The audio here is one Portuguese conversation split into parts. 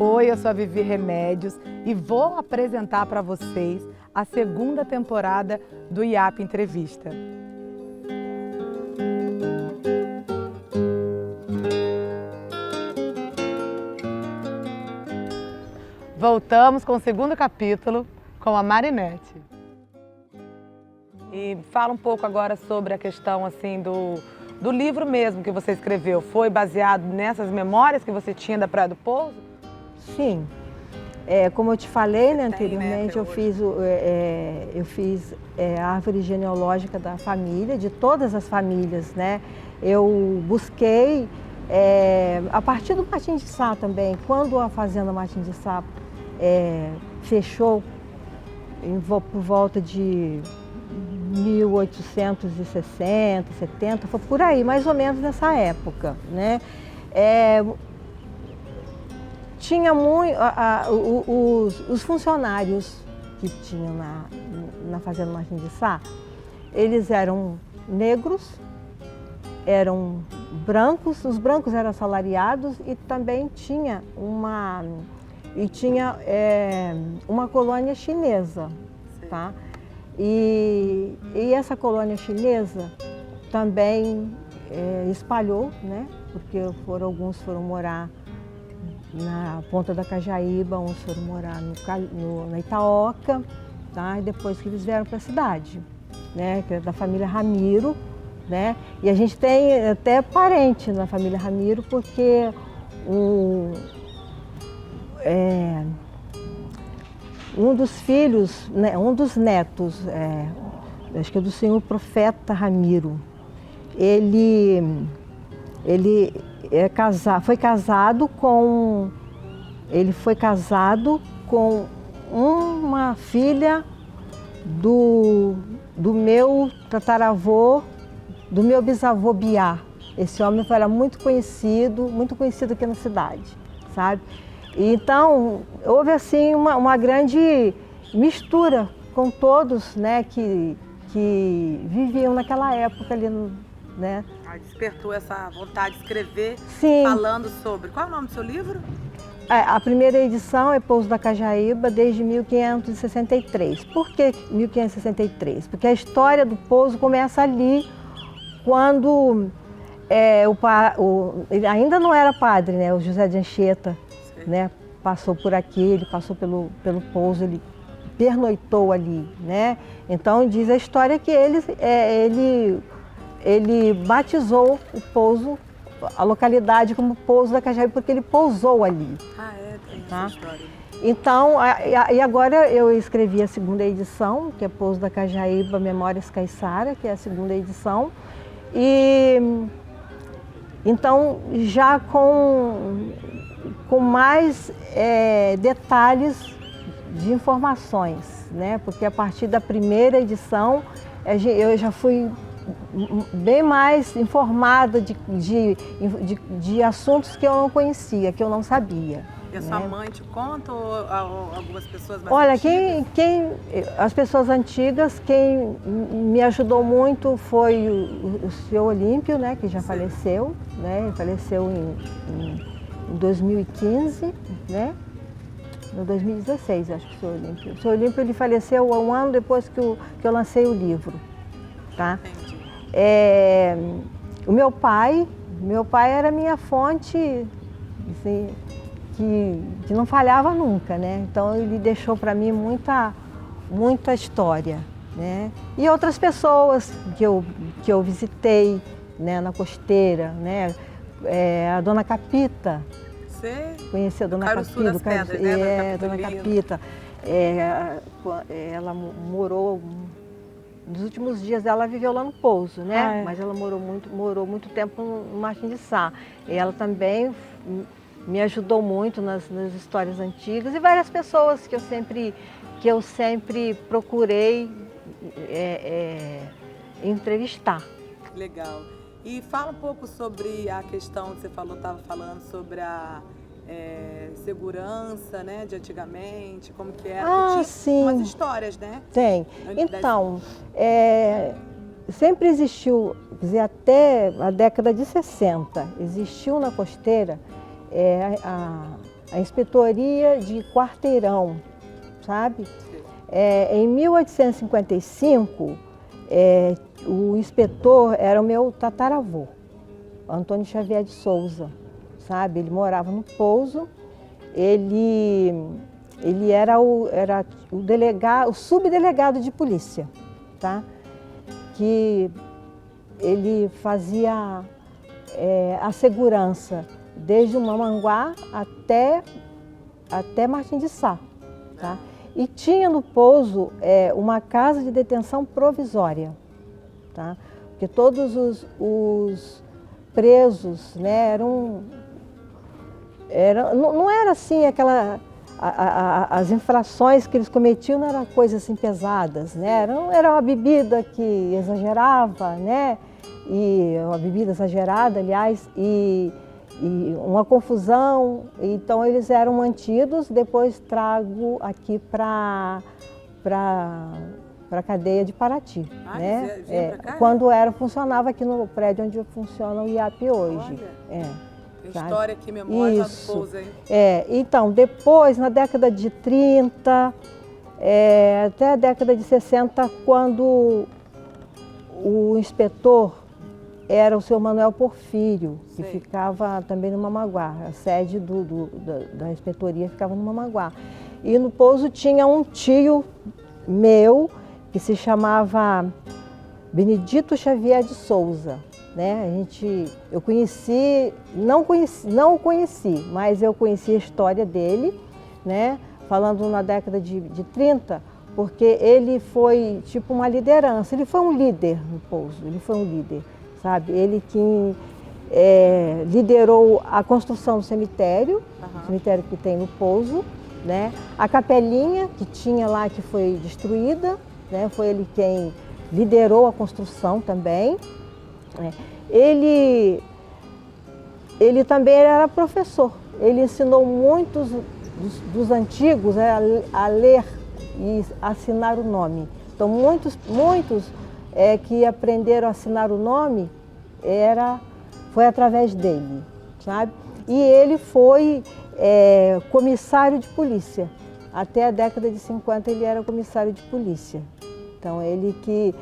Oi, eu sou a Vivi Remédios e vou apresentar para vocês a segunda temporada do IAP Entrevista. Voltamos com o segundo capítulo com a Marinette. E fala um pouco agora sobre a questão assim do livro mesmo que você escreveu. Foi baseado nessas memórias que você tinha da Praia do Pouso? Sim. Como eu te falei, né, anteriormente, eu fiz a árvore genealógica da família, de todas as famílias, né? Eu busquei, a partir do Martim de Sá também, quando a fazenda Martim de Sá fechou por volta de 1860, 70, foi por aí, mais ou menos nessa época, né? Tinha muito, os funcionários que tinham na fazenda Martim de Sá, eles eram negros, eram brancos, os brancos eram assalariados e também tinha uma colônia chinesa, tá? E essa colônia chinesa também espalhou, né? Porque alguns foram morar na Ponta da Cajaíba, uns foram morar na Itaoca, tá? E depois que eles vieram para a cidade, né? Que é da família Ramiro, né? E a gente tem até parente na família Ramiro, porque um dos filhos, né, um dos netos, acho que é do senhor Profeta Ramiro, ele foi casado com uma filha do meu tataravô, do meu bisavô Biá. Esse homem era muito conhecido aqui na cidade, sabe? Então, houve assim uma grande mistura com todos, né, que viviam naquela época ali, né? Despertou essa vontade de escrever. Sim. Falando sobre... Qual é o nome do seu livro? A primeira edição é Pouso da Cajaíba, desde 1563. Por que 1563? Porque a história do Pouso começa ali, quando ele ainda não era padre, né? O José de Anchieta, né? Passou por aqui, ele passou pelo Pouso, ele pernoitou ali, né? Então diz a história que ele batizou o Pouso, a localidade, como Pouso da Cajaíba, porque ele pousou ali. Tem tá? essa história. Então, e agora eu escrevi a segunda edição, que é Pouso da Cajaíba, Memórias Caiçara, que é a segunda edição. E então, já com mais detalhes de informações, né? Porque a partir da primeira edição eu já fui bem mais informada de assuntos que eu não conhecia, que eu não sabia. E a sua mãe te conta ou algumas pessoas mais Olha, antigas? as pessoas antigas, quem me ajudou muito foi o senhor Olímpio, né, que já faleceu, né? Ele faleceu em 2015, né? No 2016, acho que o senhor Olímpio. O senhor Olímpio, ele faleceu um ano depois que eu lancei o livro, tá? Entendi. O meu pai era minha fonte, assim, que não falhava nunca, né? Então ele deixou para mim muita história, né? E outras pessoas que eu visitei, né, na costeira, né? A Dona Capita. Você Conheceu a Dona Capita? Das Pedras, né? Dona Capita. Ela morou... Nos últimos dias ela viveu lá no Pouso, né? Mas ela morou muito tempo no Martim de Sá. E ela também me ajudou muito nas histórias antigas e várias pessoas que eu sempre procurei entrevistar. Legal. E fala um pouco sobre a questão que você estava falando sobre a segurança, né, de antigamente, como que era. Tinha Sim. umas histórias, né? Tem. Então, sempre existiu, quer dizer, até a década de 60, existiu na costeira a a inspetoria de quarteirão, sabe? Em 1855, o inspetor era o meu tataravô, Antônio Xavier de Souza, sabe? Ele morava no Pouso, ele era o delegado, o subdelegado de polícia, tá? Que ele fazia a segurança desde o Mamanguá até Martim de Sá, tá? E tinha no Pouso uma casa de detenção provisória, tá? Porque todos os presos, né, não era assim as infrações que eles cometiam não eram coisas assim pesadas, né? Era uma bebida que exagerava, né? E uma bebida exagerada, aliás, e uma confusão. Então eles eram mantidos, depois trago aqui para a cadeia de Paraty, né? Quando funcionava aqui no prédio onde funciona o IAP hoje. Tem história aqui, memória lá do Pouso, hein? Então, depois, na década de 30, até a década de 60, quando o inspetor era o seu Manuel Porfírio, que ficava também no Mamanguá, a sede da inspetoria ficava no Mamanguá. E no Pouso tinha um tio meu, que se chamava Benedito Xavier de Souza, né? Eu não o conheci, mas eu conheci a história dele, né? Falando na década de 30, porque ele foi tipo uma liderança, ele foi um líder no Pouso, ele foi um líder, sabe? Ele que liderou a construção do cemitério, o cemitério que tem no Pouso, né? A capelinha que tinha lá, que foi destruída, né? Foi ele quem liderou a construção também. Ele também era professor, ele ensinou muitos dos antigos a ler e assinar o nome. Então muitos que aprenderam a assinar o nome foi através dele, sabe? E ele foi comissário de polícia. Até a década de 50 ele era comissário de polícia. Então ele que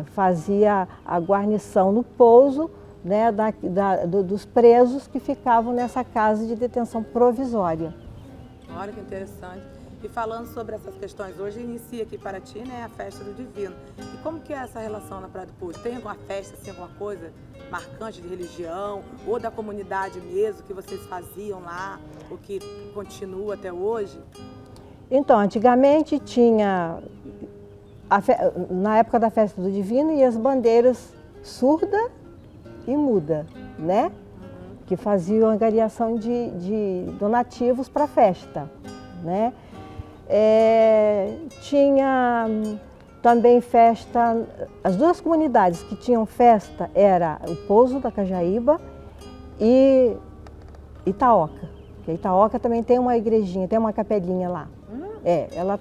fazia a guarnição no Pouso, né, dos presos que ficavam nessa casa de detenção provisória. Olha que interessante. E falando sobre essas questões, hoje inicia aqui em Paraty, né, a Festa do Divino. E como que é essa relação na Praia do Pouso? Tem alguma festa, assim, alguma coisa marcante de religião ou da comunidade mesmo que vocês faziam lá, o que continua até hoje? Então, antigamente tinha, na época da Festa do Divino, e as bandeiras surda e muda, né? Que faziam angariação de donativos para a festa, né? Tinha também festa, as duas comunidades que tinham festa era o Pouso da Cajaíba e Itaoca. Porque Itaoca também tem uma igrejinha, tem uma capelinha lá. Ela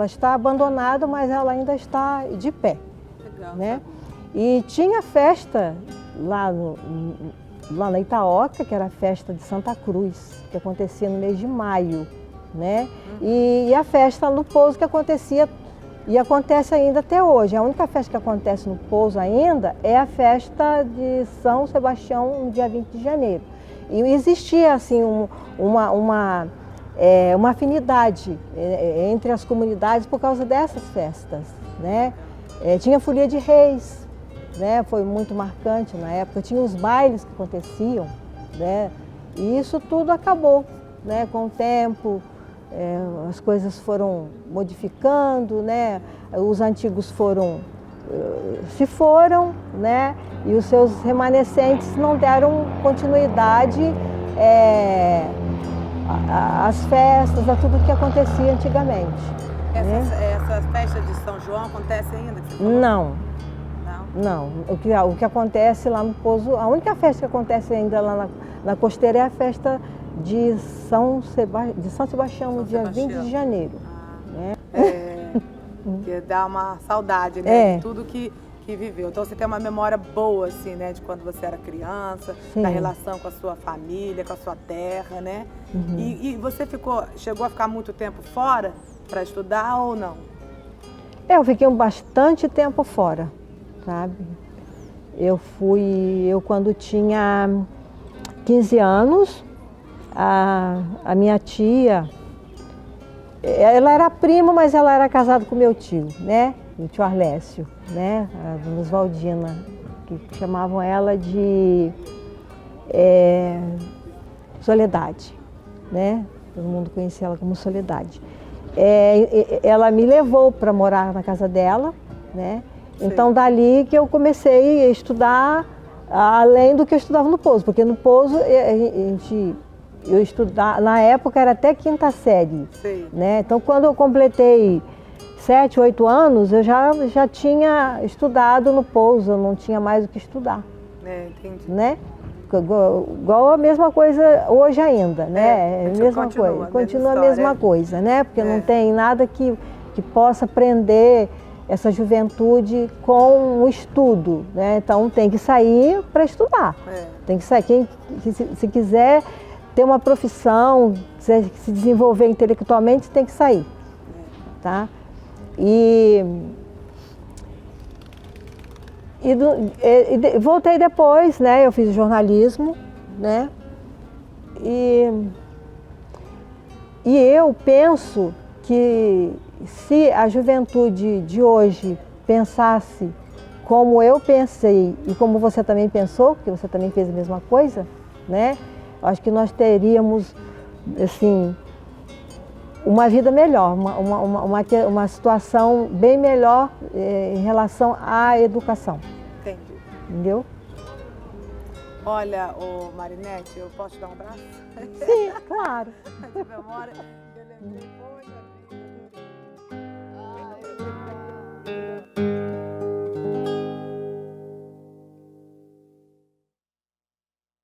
está abandonada, mas ela ainda está de pé. Legal, né? E tinha festa lá na Itaoca, que era a festa de Santa Cruz, que acontecia no mês de maio, né? E a festa no Pouso que acontecia e acontece ainda até hoje. A única festa que acontece no Pouso ainda é a festa de São Sebastião, no dia 20 de janeiro. E existia assim uma afinidade entre as comunidades por causa dessas festas, né? Tinha folia de reis, né? Foi muito marcante na época. Tinha os bailes que aconteciam, né? E isso tudo acabou, né? Com o tempo, as coisas foram modificando, né? Os antigos se foram, né? E os seus remanescentes não deram continuidade às festas, a tudo que acontecia antigamente. Essas festas de São João acontecem ainda? Que você falou? Não. O que acontece lá no Pouso, a única festa que acontece ainda lá na costeira é a festa de São Sebastião, no dia 20 de janeiro. Que dá uma saudade, né? De tudo que que viveu. Então você tem uma memória boa, assim, né? De quando você era criança, Sim. da relação com a sua família, com a sua terra, né? E você chegou a ficar muito tempo fora para estudar ou não? Eu fiquei bastante tempo fora, sabe? Eu quando tinha 15 anos, a minha tia, ela era prima, mas ela era casada com meu tio, né? O tio Arlécio, né? A dona Oswaldina, que chamavam ela de Soledade, né? Todo mundo conhecia ela como Soledade. Ela me levou para morar na casa dela, né? Sim. Então dali que eu comecei a estudar além do que eu estudava no Pouso, porque no Pouso eu estudava, na época era até quinta série, sim, né? Então quando eu completei 7, 8 anos, eu já tinha estudado no Pouso, eu não tinha mais o que estudar. Entendi. Né? Igual a mesma coisa hoje ainda, né? Continua a mesma coisa, né? Porque não tem nada que possa prender essa juventude com o estudo, né? Então tem que sair para estudar. Tem que sair. Quem se quiser ter uma profissão, quiser se desenvolver intelectualmente, tem que sair. Tá? E voltei depois, né? Eu fiz jornalismo, né? E eu penso que se a juventude de hoje pensasse como eu pensei e como você também pensou, porque você também fez a mesma coisa, né? Eu acho que nós teríamos, assim, uma vida melhor, uma situação bem melhor em relação à educação. Entendi. Entendeu? Olha, Marinete, eu posso te dar um abraço? Sim, claro. De memória, eu lembrei, poxa vida.